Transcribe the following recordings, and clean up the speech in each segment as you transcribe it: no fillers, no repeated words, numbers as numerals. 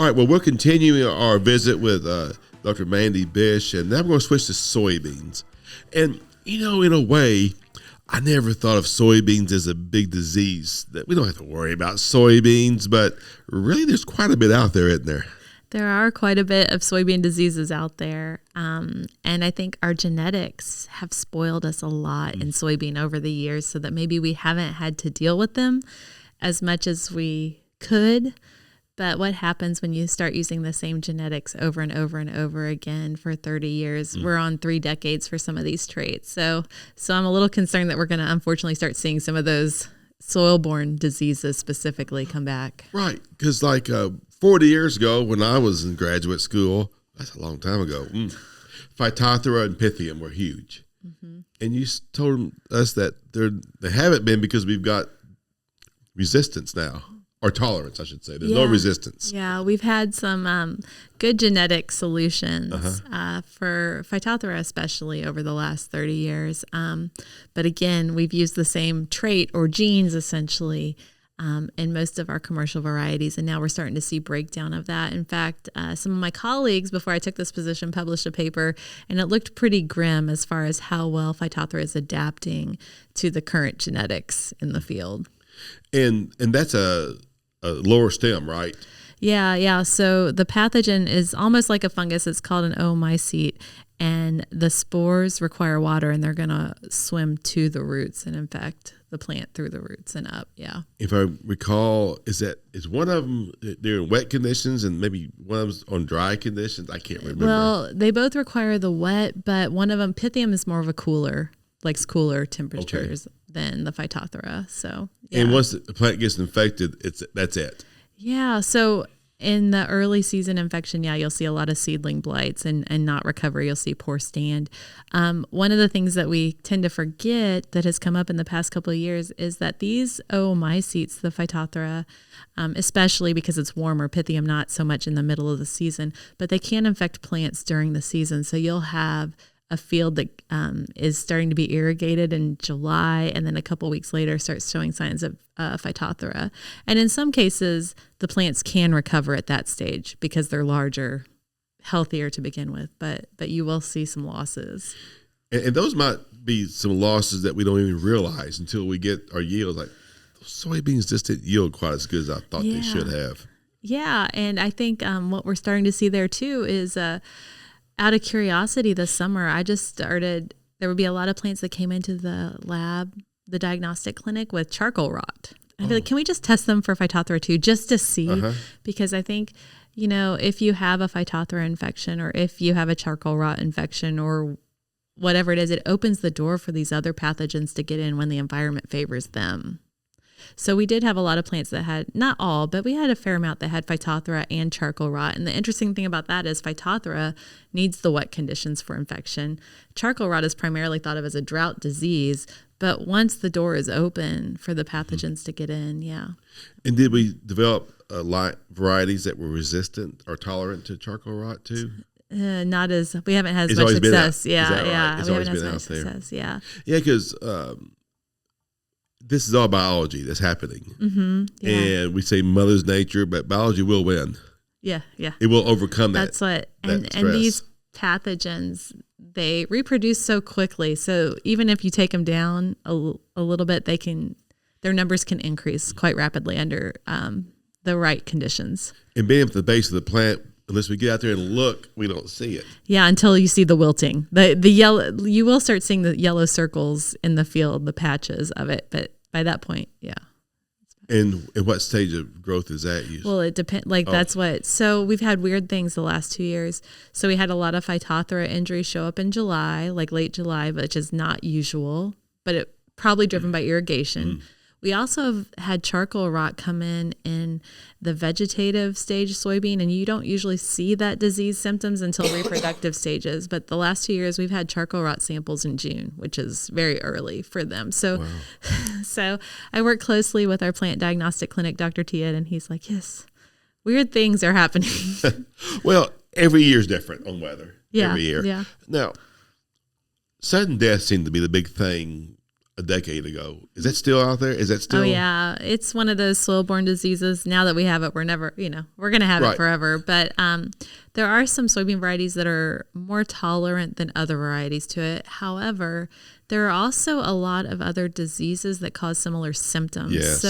All right, well, we're continuing our visit with Dr. Mandy Bish, and now we're going to switch to soybeans. And, you know, in a way, I never thought of soybeans as a big disease, that we don't have to worry about soybeans, but really there's quite a bit out there, isn't there? There are quite a bit of soybean diseases out there, and I think our genetics have spoiled us a lot in soybean over the years, so that maybe we haven't had to deal with them as much as we could. But what happens when you start using the same genetics over and over and over again for 30 years? We're on 3 decades for some of these traits. So I'm a little concerned that we're going to unfortunately start seeing some of those soil-borne diseases specifically come back. Right, because like 40 years ago when I was in graduate school, that's a long time ago, Phytophthora and Pythium were huge. Mm-hmm. And you told us that they haven't been because we've got resistance now. Or tolerance, I should say. There's no resistance. Yeah, we've had some good genetic solutions for Phytophthora especially over the last 30 years. But again, we've used the same trait or genes essentially in most of our commercial varieties, and now we're starting to see breakdown of that. In fact, some of my colleagues, before I took this position, published a paper, and it looked pretty grim as far as how well Phytophthora is adapting to the current genetics in the field. And that's a lower stem, right? Yeah. So the pathogen is almost like a fungus. It's called an MOAES, and the spores require water, and they're going to swim to the roots and infect the plant through the roots and up. Yeah. If I recall, is one of them they're in wet conditions and maybe one of them's on dry conditions? I can't remember. Well, they both require the wet, but one of them, Pythium, is more of a likes cooler temperatures than the Phytophthora. So, yeah. And once the plant gets infected, that's it. Yeah. So in the early season infection, you'll see a lot of seedling blights and not recovery. You'll see poor stand. One of the things that we tend to forget that has come up in the past couple of years is that these oomycetes, the Phytophthora, especially because it's warmer, Pythium not so much in the middle of the season, but they can infect plants during the season. So you'll have a field that is starting to be irrigated in July, and then a couple weeks later starts showing signs of Phytophthora. And in some cases, the plants can recover at that stage because they're larger, healthier to begin with. But you will see some losses. And those might be some losses that we don't even realize until we get our yields. Like soybeans just didn't yield quite as good as I thought they should have. Yeah, and I think what we're starting to see there too is out of curiosity this summer, there would be a lot of plants that came into the lab, the diagnostic clinic, with charcoal rot. I'd be like, can we just test them for Phytophthora too, just to see? Because I think, if you have a Phytophthora infection or if you have a charcoal rot infection or whatever it is, it opens the door for these other pathogens to get in when the environment favors them. So we did have a lot of plants that had, not all, but we had a fair amount that had Phytophthora and charcoal rot. And the interesting thing about that is Phytophthora needs the wet conditions for infection. Charcoal rot is primarily thought of as a drought disease, but once the door is open for the pathogens to get in, And did we develop varieties that were resistant or tolerant to charcoal rot too? We haven't had as much success. We haven't had as much success. Yeah, because this is all biology that's happening. And we say mother's nature, but biology will win. Yeah. It will overcome that. That's what, and these pathogens, they reproduce so quickly. So even if you take them down a little bit, their numbers can increase quite rapidly under the right conditions. And being at the base of the plant, unless we get out there and look, we don't see it. Yeah, until you see the wilting. The yellow, you will start seeing the yellow circles in the field, the patches of it. But by that point, And in what stage of growth is that usually? Well, it depends. That's what. So we've had weird things the last 2 years. So we had a lot of Phytophthora injuries show up in July, like late July, which is not usual, but it probably driven by irrigation. We also have had charcoal rot come in the vegetative stage soybean, and you don't usually see that disease symptoms until reproductive stages. But the last 2 years, we've had charcoal rot samples in June, which is very early for them. So, So I work closely with our plant diagnostic clinic, Dr. Tia, and he's like, yes, weird things are happening. Well, every year is different on weather. Yeah, every year. Yeah. Now, sudden death seemed to be the big thing a decade ago. Is that still out there? Is that still? Oh yeah, it's one of those soil-borne diseases. Now that we have it, we're never, we're going to have it forever. But there are some soybean varieties that are more tolerant than other varieties to it. However, there are also a lot of other diseases that cause similar symptoms. Yes.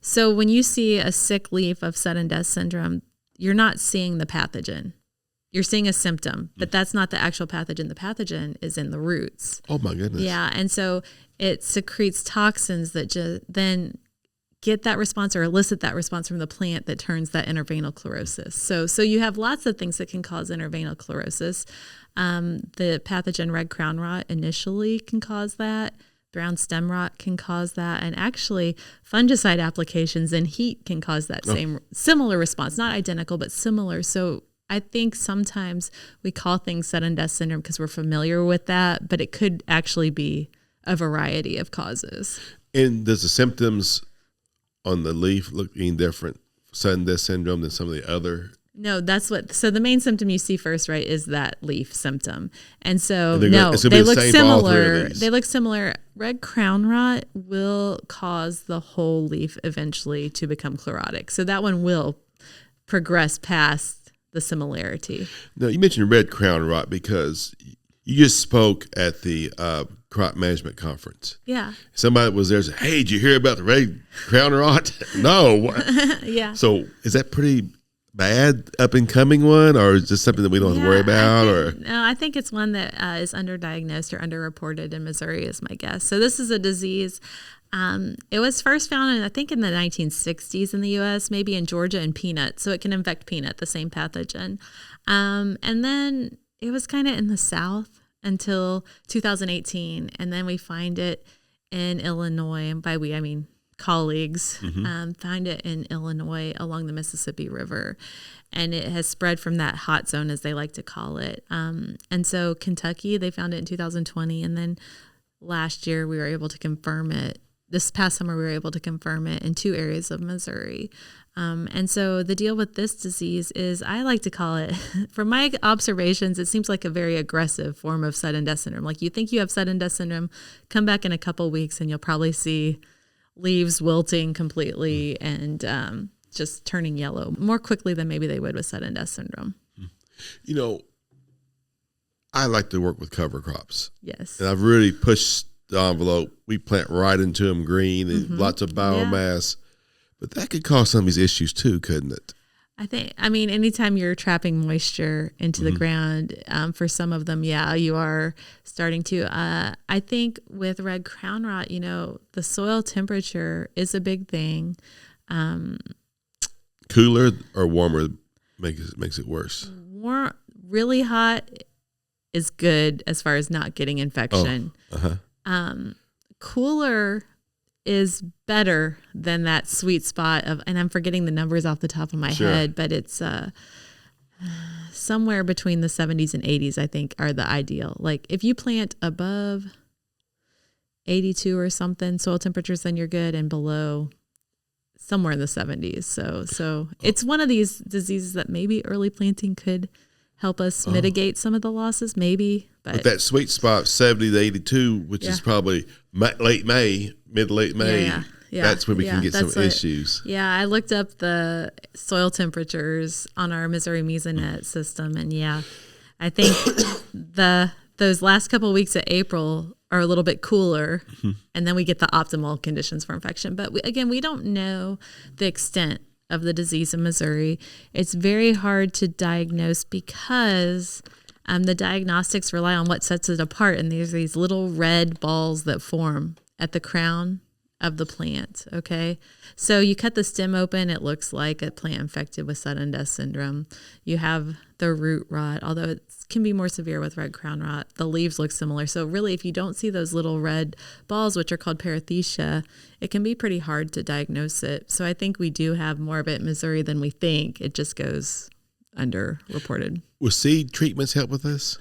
So when you see a sick leaf of sudden death syndrome, you're not seeing the pathogen. You're seeing a symptom, but that's not the actual pathogen. The pathogen is in the roots. Oh my goodness. Yeah, and so it secretes toxins that then get that response or elicit that response from the plant that turns that intervenal chlorosis. So you have lots of things that can cause intervenal chlorosis. The pathogen red crown rot initially can cause that. Brown stem rot can cause that. And actually, fungicide applications in heat can cause that similar response. Not identical, but similar. So I think sometimes we call things sudden death syndrome because we're familiar with that, but it could actually be a variety of causes. And does the symptoms on the leaf look any different, sudden death syndrome, than some of the other? No, so the main symptom you see first, right, is that leaf symptom. And so, they look similar. They look similar. Red crown rot will cause the whole leaf eventually to become chlorotic. So that one will progress past the similarity. Now, you mentioned red crown rot because you just spoke at the crop management conference. Yeah. Somebody was there and said, hey, did you hear about the red crown rot? No. Yeah. So is that pretty bad up and coming one, or is this something that we don't have to worry about? No, I think it's one that is underdiagnosed or underreported in Missouri is my guess. So this is a disease. It was first found, I think, in the 1960s in the U.S., maybe in Georgia, in peanut. So it can infect peanut, the same pathogen. And then it was kind of in the South until 2018. And then we find it in Illinois. And by we, I mean colleagues, find it in Illinois along the Mississippi River. And it has spread from that hot zone, as they like to call it. And so Kentucky, they found it in 2020. And then last year we were able to confirm it. This past summer, we were able to confirm it in 2 areas of Missouri. And so the deal with this disease is, I like to call it, from my observations, it seems like a very aggressive form of sudden death syndrome. Like, you think you have sudden death syndrome, come back in a couple weeks and you'll probably see leaves wilting completely and just turning yellow more quickly than maybe they would with sudden death syndrome. You know, I like to work with cover crops. Yes. And I've really pushed the envelope. We plant right into them green and lots of biomass. Yeah. But that could cause some of these issues too, couldn't it? I mean, anytime you're trapping moisture into the ground, for some of them, you are starting to. I think with red crown rot, the soil temperature is a big thing. Cooler or warmer makes it worse? Really hot is good as far as not getting infection. Cooler is better than that sweet spot of, and I'm forgetting the numbers off the top of my head, but it's somewhere between the 70s and 80s, I think, are the ideal. Like, if you plant above 82 or something soil temperatures, then you're good, and below somewhere in the 70s. So it's one of these diseases that maybe early planting could help us mitigate some of the losses, maybe. But that sweet spot, 70 to 82, which is probably mid to late May, that's when we can get some issues. Yeah, I looked up the soil temperatures on our Missouri Mesonet system, and I think those last couple of weeks of April are a little bit cooler, and then we get the optimal conditions for infection. But we don't know the extent of the disease in Missouri. It's very hard to diagnose because the diagnostics rely on what sets it apart, and there's these little red balls that form at the crown of the plant. Okay, so you cut the stem open, it looks like a plant infected with sudden death syndrome. You have the root rot, although it can be more severe with red crown rot. The leaves look similar. So really, if you don't see those little red balls, which are called parathecia, it can be pretty hard to diagnose it. So I think we do have more of it in Missouri than we think. It just goes underreported. Will seed treatments help with this?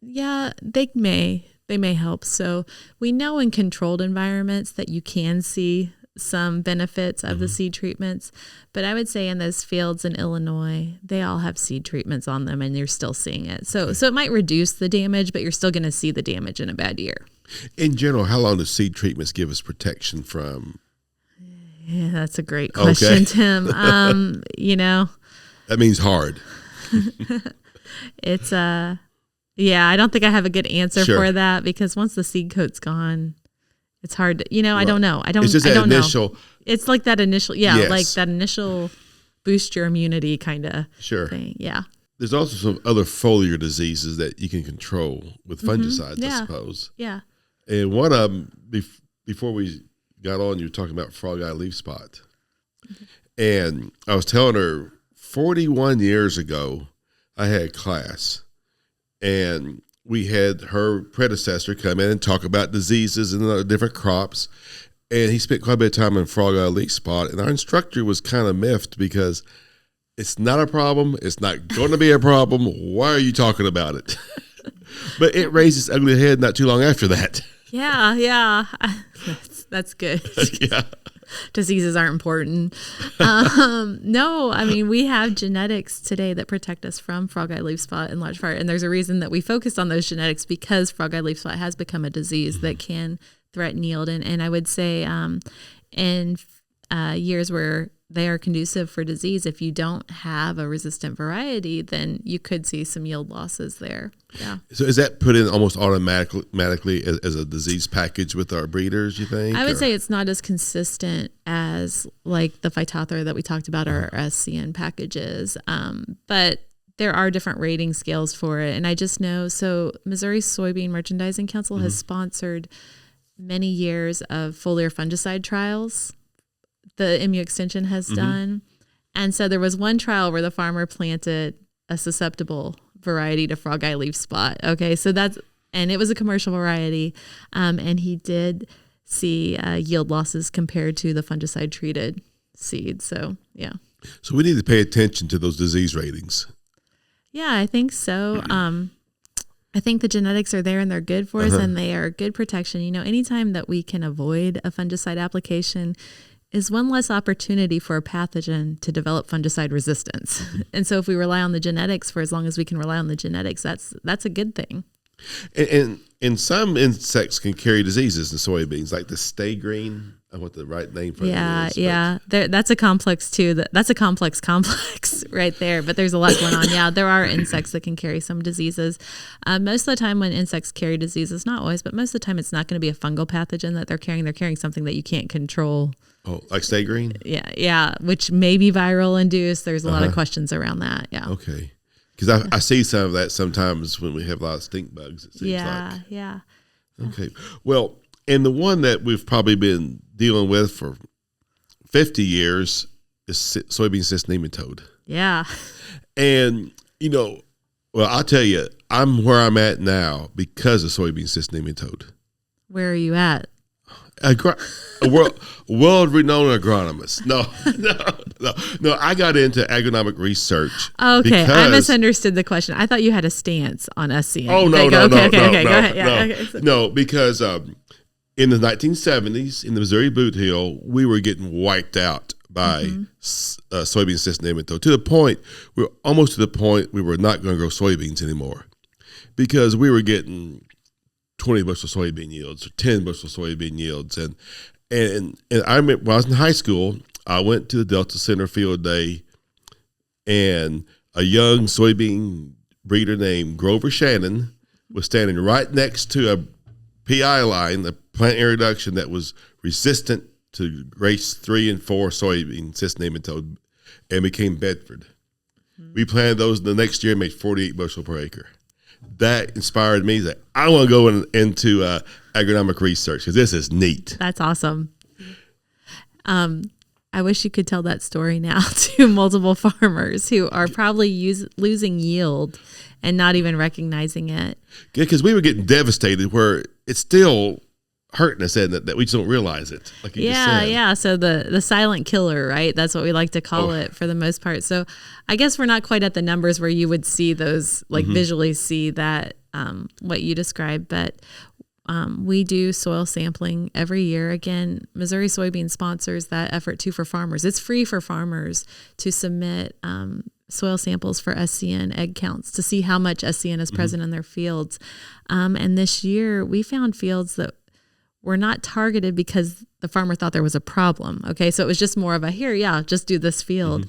Yeah, they may help. So we know in controlled environments that you can see some benefits of the seed treatments, but I would say in those fields in Illinois, they all have seed treatments on them, and you're still seeing it. So it might reduce the damage, but you're still going to see the damage in a bad year. In general, how long do seed treatments give us protection from? Yeah, that's a great question, Tim. That means hard. It's I don't think I have a good answer for that, because once the seed coat's gone, it's hard to, I don't know. It's just that initial. It's like that initial, like that initial boost your immunity kind of thing. Yeah. There's also some other foliar diseases that you can control with fungicides, I suppose. Yeah. And one of them, before we got on, you were talking about frog eye leaf spot. And I was telling her 41 years ago, I had class, and we had her predecessor come in and talk about diseases and different crops. And he spent quite a bit of time on frog eye leaf spot. And our instructor was kind of miffed because it's not a problem. It's not going to be a problem. Why are you talking about it? But it raised its ugly head not too long after that. Yeah. That's good. Yeah. Diseases aren't important. No, I mean, we have genetics today that protect us from frog eye leaf spot in large part. And there's a reason that we focused on those genetics, because frog eye leaf spot has become a disease that can threaten yield. And I would say in years where they are conducive for disease, if you don't have a resistant variety, then you could see some yield losses there. Yeah. So is that put in almost automatically as a disease package with our breeders, you think? I would say it's not as consistent as like the Phytophthora that we talked about, or SCN packages. But there are different rating scales for it. And I just know, so Missouri Soybean Merchandising Council has sponsored many years of foliar fungicide trials. The MU Extension has done. And so there was one trial where the farmer planted a susceptible variety to frog eye leaf spot. Okay, so and it was a commercial variety. And he did see yield losses compared to the fungicide treated seed. So, yeah. So we need to pay attention to those disease ratings. Yeah, I think so. I think the genetics are there and they're good for us, and they are good protection. Anytime that we can avoid a fungicide application is one less opportunity for a pathogen to develop fungicide resistance. And so if we rely on the genetics for as long as we can rely on the genetics, that's a good thing. And some insects can carry diseases in soybeans, like the stay green. I want the right name for it. Yeah. That's a complex too. That's a complex right there. But there's a lot going on. Yeah, there are insects that can carry some diseases. Most of the time when insects carry diseases, not always, but most of the time it's not going to be a fungal pathogen that they're carrying. They're carrying something that you can't control. Oh, like stay green? Yeah, which may be viral induced. There's a lot of questions around that. Yeah. Okay. Because I see some of that sometimes when we have a lot of stink bugs, it seems like. Yeah. Okay. Well, and the one that we've probably been dealing with for 50 years is soybean cyst nematode. Yeah. And, I'll tell you, I'm where I'm at now because of soybean cyst nematode. Where are you at? A world-renowned agronomist. No. I got into agronomic research. Okay, I misunderstood the question. I thought you had a stance on SCN. Oh, no. Okay, go ahead. Yeah, no, because in the 1970s, in the Missouri Boot Hill, we were getting wiped out by soybean cyst nematode to the point, we were not going to grow soybeans anymore because we were getting 20 bushel soybean yields or 10 bushel soybean yields. And I remember when I was in high school, I went to the Delta Center field day, and a young soybean breeder named Grover Shannon was standing right next to a PI line, the plant introduction, that was resistant to race 3 and 4 soybean cyst nematode, and became Bedford. We planted those the next year and made 48 bushel per acre. That inspired me that I want to go into agronomic research because this is neat. That's awesome. I wish you could tell that story now to multiple farmers who are probably losing yield and not even recognizing it. Yeah, because we were getting devastated where it's still hurting us, isn't it, that we just don't realize it. Like you just said. Yeah. So the silent killer, right? That's what we like to call it for the most part. So I guess we're not quite at the numbers where you would see those, like visually see that, what you described, but we do soil sampling every year. Again, Missouri Soybean sponsors that effort too for farmers. It's free for farmers to submit soil samples for SCN egg counts to see how much SCN is present in their fields. And this year we found fields that were not targeted because the farmer thought there was a problem. Okay. So it was just more of a just do this field.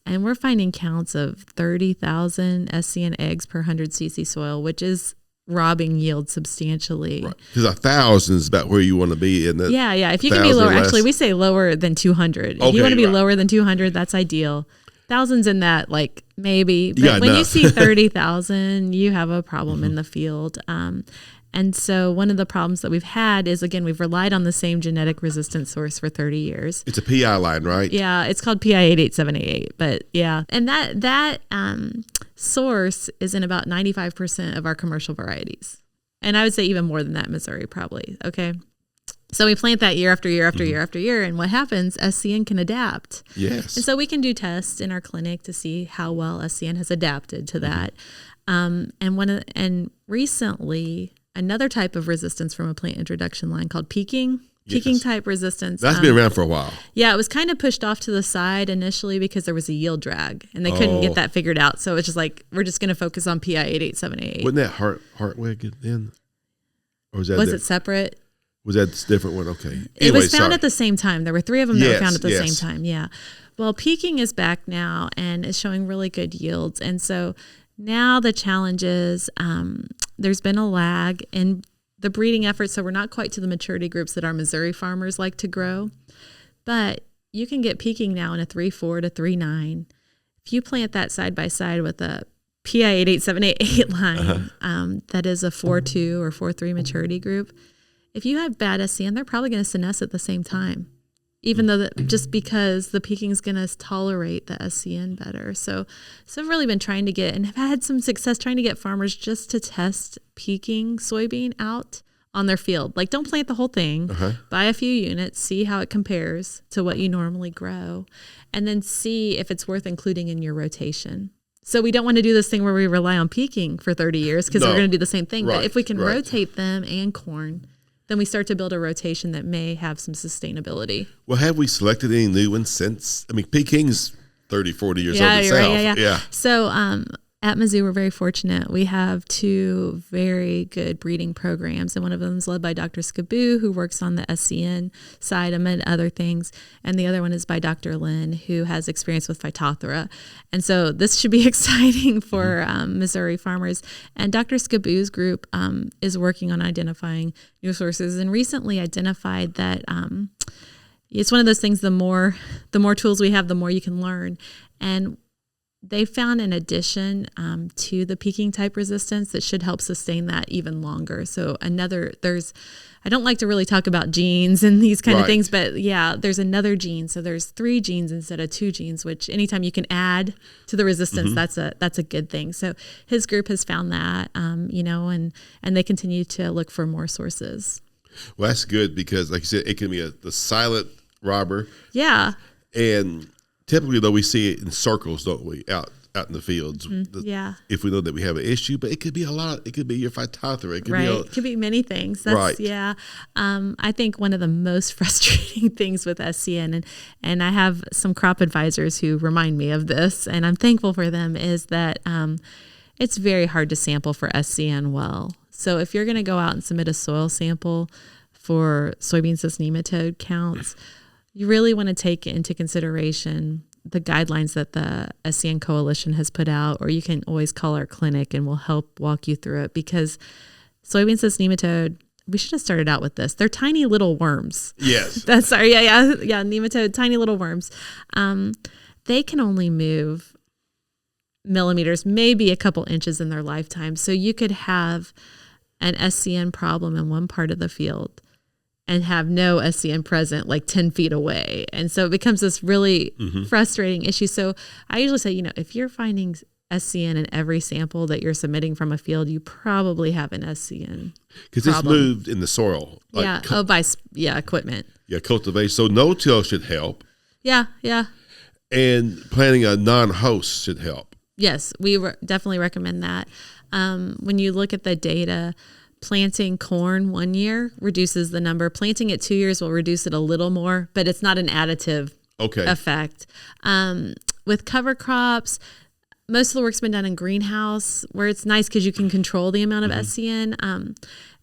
And we're finding counts of 30,000 SCN eggs per 100 cc soil, which is robbing yield substantially. Because 1,000 is about where you want to be in the If you can be lower, actually we say lower than 200. If you want to be lower than 200, that's ideal. Thousands in that, like maybe, but when you see 30,000, you have a problem in the field. And so one of the problems that we've had is, again, we've relied on the same genetic resistance source for 30 years. It's a PI line, right? Yeah, it's called PI 88788. But yeah, and that source is in about 95% of our commercial varieties. And I would say even more than that in Missouri, probably. Okay. So we plant that year after year after year after year. And what happens, SCN can adapt. Yes. And so we can do tests in our clinic to see how well SCN has adapted to that. And recently, another type of resistance from a plant introduction line called peaking type resistance. That's been around for a while. Yeah, it was kind of pushed off to the side initially because there was a yield drag and they couldn't get that figured out. So it's just like, we're just going to focus on PI 88788. Wasn't that Hartwig then? Or was it separate? Was that a different one? Okay. Anyway, it was found at the same time. There were 3 of them that were found at the same time. Yeah. Well, peaking is back now and is showing really good yields. And so now the challenge is there's been a lag in the breeding efforts. So we're not quite to the maturity groups that our Missouri farmers like to grow. But you can get peaking now in a 3.4 to 3.9. If you plant that side by side with a PI 88788 line that is a 4.2 or 4.3 maturity group, if you have bad SCN, they're probably going to senesce at the same time, even though just because the peaking is going to tolerate the SCN better. So I've really been trying to get, and have had some success trying to get farmers just to test peaking soybean out on their field. Like, don't plant the whole thing, buy a few units, see how it compares to what you normally grow, and then see if it's worth including in your rotation. So we don't want to do this thing where we rely on peaking for 30 years because we're going to do the same thing. But if we can rotate them and corn, then we start to build a rotation that may have some sustainability. Well, have we selected any new ones since? I mean, Peking's 30, 40 years old itself. Right, yeah. So at Mizzou, we're very fortunate. We have 2 very good breeding programs, and one of them is led by Dr. Skaboo, who works on the SCN side, among other things, and the other one is by Dr. Lynn, who has experience with Phytophthora. And so this should be exciting for Missouri farmers. And Dr. Skaboo's group is working on identifying new sources, and recently identified that it's one of those things, the more tools we have, the more you can learn. And they found an addition to the peaking type resistance that should help sustain that even longer. So I don't like to really talk about genes and these kind of things, but there's another gene. So there's 3 genes instead of 2 genes, which anytime you can add to the resistance, that's a good thing. So his group has found that, and they continue to look for more sources. Well, that's good because, like you said, it can be the silent robber. Yeah. And typically, though, we see it in circles, don't we, out in the fields? If we know that we have an issue, but it could be a lot. It could be your Phytophthora. It could be many things. That's, Yeah. I think one of the most frustrating things with SCN, and I have some crop advisors who remind me of this, and I'm thankful for them, is that it's very hard to sample for SCN well. So if you're going to go out and submit a soil sample for soybean cyst nematode counts, you really want to take into consideration the guidelines that the SCN Coalition has put out, or you can always call our clinic and we'll help walk you through it, because soybean cyst nematode, we should have started out with this. They're tiny little worms. Yes. Nematode, tiny little worms. They can only move millimeters, maybe a couple inches in their lifetime. So you could have an SCN problem in one part of the field and have no SCN present like 10 feet away. And so it becomes this really frustrating issue. So I usually say, if you're finding SCN in every sample that you're submitting from a field, you probably have an SCN because it's moved in the soil. By equipment. Yeah, cultivation. So no-till should help. Yeah. And planting a non-host should help. Yes, we definitely recommend that. When you look at the data, planting corn 1 year reduces the number. Planting it 2 years will reduce it a little more, but it's not an additive effect. With cover crops, most of the work's been done in greenhouse, where it's nice because you can control the amount of SCN.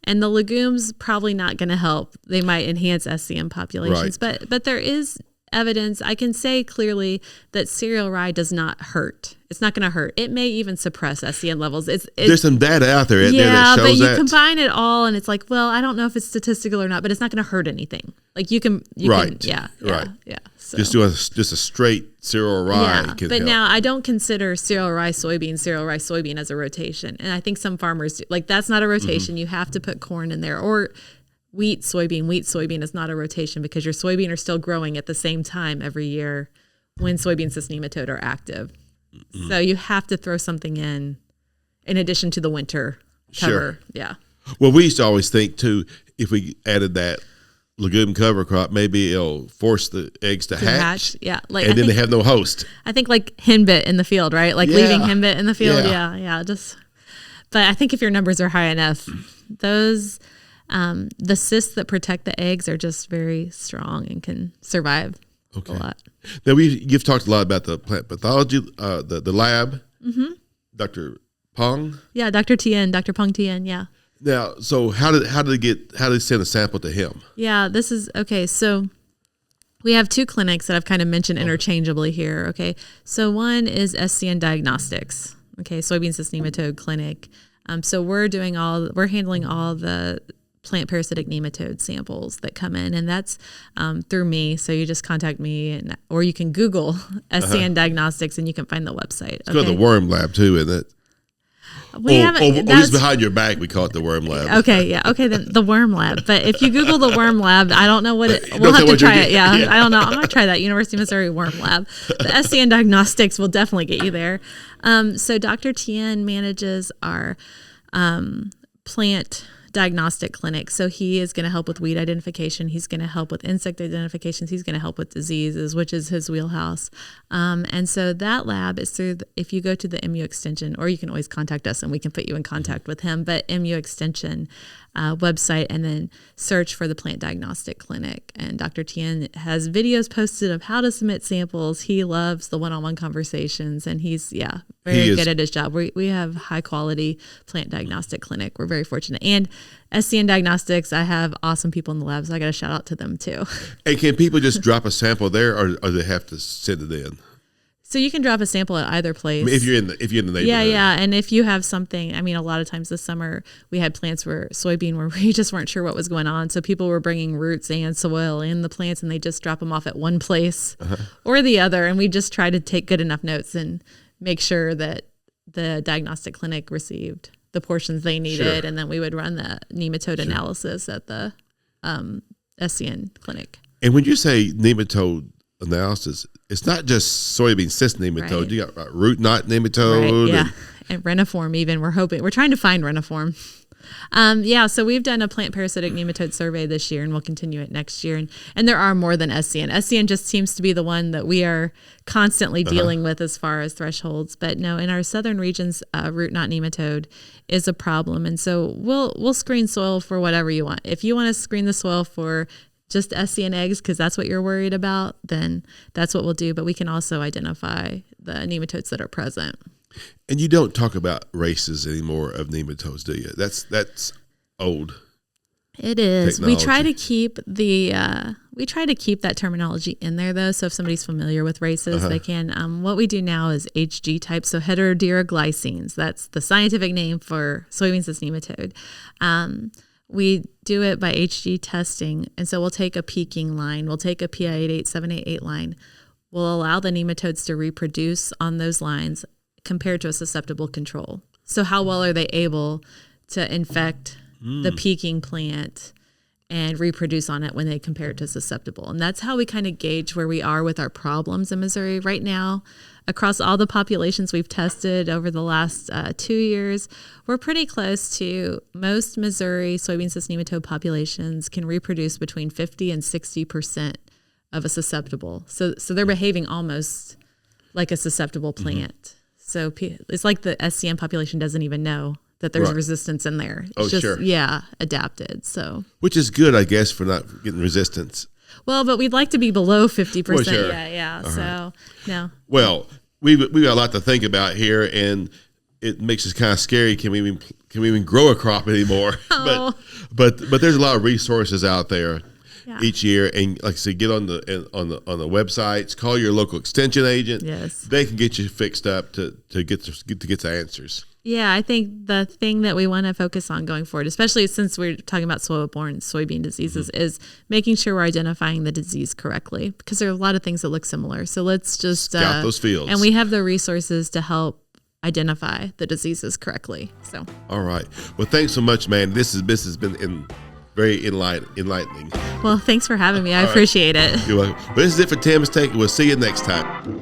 And the legumes probably not going to help. They might enhance SCN populations, but there is evidence. I can say clearly that cereal rye does not hurt. It's not going to hurt. It may even suppress SCN levels. There's some data out there, there that shows but you that. combine it all, and it's like, well, I don't know if it's statistical or not, but it's not going to hurt anything. Like you can, yeah. So. Just do just a straight cereal rye. Yeah, but now I don't consider cereal rye soybean as a rotation, and I think some farmers do. Like that's not a rotation. You have to put corn in there, or wheat soybean is not a rotation because your soybean are still growing at the same time every year when Soybean Cyst Nematode are active. So you have to throw something in addition to the winter cover. Sure. Yeah. Well, we used to always think too, if we added that legume cover crop, maybe it'll force the eggs to hatch. Yeah. And then they have no host. I think like henbit in the field, right? Like leaving henbit in the field. Yeah. But I think if your numbers are high enough, those the cysts that protect the eggs are just very strong and can survive a lot. Now you've talked a lot about the plant pathology, the lab, Dr. Pong. Yeah, Dr. Pong Tien. Yeah. Now, so how did they send a sample to him? Yeah, this is okay. So we have two clinics that I've kind of mentioned interchangeably here. Okay, so one is SCN Diagnostics. Okay, Soybean Cyst Nematode Clinic. So we're handling all the plant parasitic nematode samples that come in, and that's through me. So you just contact me, or you can Google SCN Diagnostics, and you can find the website. It's called the Worm Lab too, isn't it? Just behind your back, we call it the Worm Lab. Okay, yeah. Okay, then the Worm Lab. But if you Google the Worm Lab, I don't know what it. We'll have to try it. Yeah, I don't know. I'm gonna try that. University of Missouri Worm Lab. The SCN Diagnostics will definitely get you there. So Dr. Tien manages our plant diagnostic clinic. So he is going to help with weed identification. He's going to help with insect identifications. He's going to help with diseases, which is his wheelhouse. And so that lab is through, if you go to the MU Extension, or you can always contact us and we can put you in contact with him, but MU Extension website, and then search for the plant diagnostic clinic. And Dr. Tien has videos posted of how to submit samples. He loves the one-on-one conversations, and he's very good at his job. We have high quality plant diagnostic clinic. We're very fortunate. And SCN Diagnostics, I have awesome people in the lab, so I got to shout out to them too. And can people just drop a sample there, or they have to send it in? So you can drop a sample at either place. I mean, if you're in the neighborhood. Yeah. And if you have something, I mean, a lot of times this summer we had plants where we just weren't sure what was going on. So people were bringing roots and soil in the plants, and they just drop them off at one place or the other. And we just try to take good enough notes and make sure that the diagnostic clinic received the portions they needed. And then we would run the nematode analysis at the SCN clinic. And when you say nematode analysis, it's not just soybean cyst nematode. Right. You got root knot nematode. Right, and reniform even. We're trying to find reniform. So we've done a plant parasitic nematode survey this year, and we'll continue it next year. And there are more than SCN. SCN just seems to be the one that we are constantly dealing with as far as thresholds. But no, in our southern regions, root knot nematode is a problem. And so we'll screen soil for whatever you want. If you want to screen the soil for just SCN eggs, because that's what you're worried about, then that's what we'll do. But we can also identify the nematodes that are present. And you don't talk about races anymore of nematodes, do you? That's old. It is. Technology. We try to keep that terminology in there though. So if somebody's familiar with races, they can. What we do now is HG type, so heterodyroglycines. That's the scientific name for soybean cyst nematode. We do it by HG testing. And so we'll take a peaking line. We'll take a PI88788 line. We'll allow the nematodes to reproduce on those lines compared to a susceptible control. So how well are they able to infect the peaking plant and reproduce on it when they compare it to susceptible? And that's how we kind of gauge where we are with our problems in Missouri right now. Across all the populations we've tested over the last 2 years, we're pretty close to most Missouri soybean cyst nematode populations can reproduce between 50 and 60% of a susceptible. So they're behaving almost like a susceptible plant. So it's like the SCN population doesn't even know that there's resistance in there. It's just, adapted. So, which is good, I guess, for not getting resistance. Well, but we'd like to be below 50%. Well, sure. So, no. Well, we got a lot to think about here, and it makes us kind of scary. Can we even grow a crop anymore? Oh. But there's a lot of resources out there Yeah. each year, and like I said, get on the websites, call your local extension agent. Yes. They can get you fixed up to get the answers. Yeah, I think the thing that we want to focus on going forward, especially since we're talking about soil-borne soybean diseases, is making sure we're identifying the disease correctly, because there are a lot of things that look similar. So let's just scout those fields, and we have the resources to help identify the diseases correctly. So, all right. Well, thanks so much, man. This has been very enlightening. Well, thanks for having me. I appreciate it. You're welcome. But this is it for Tim's Take. We'll see you next time.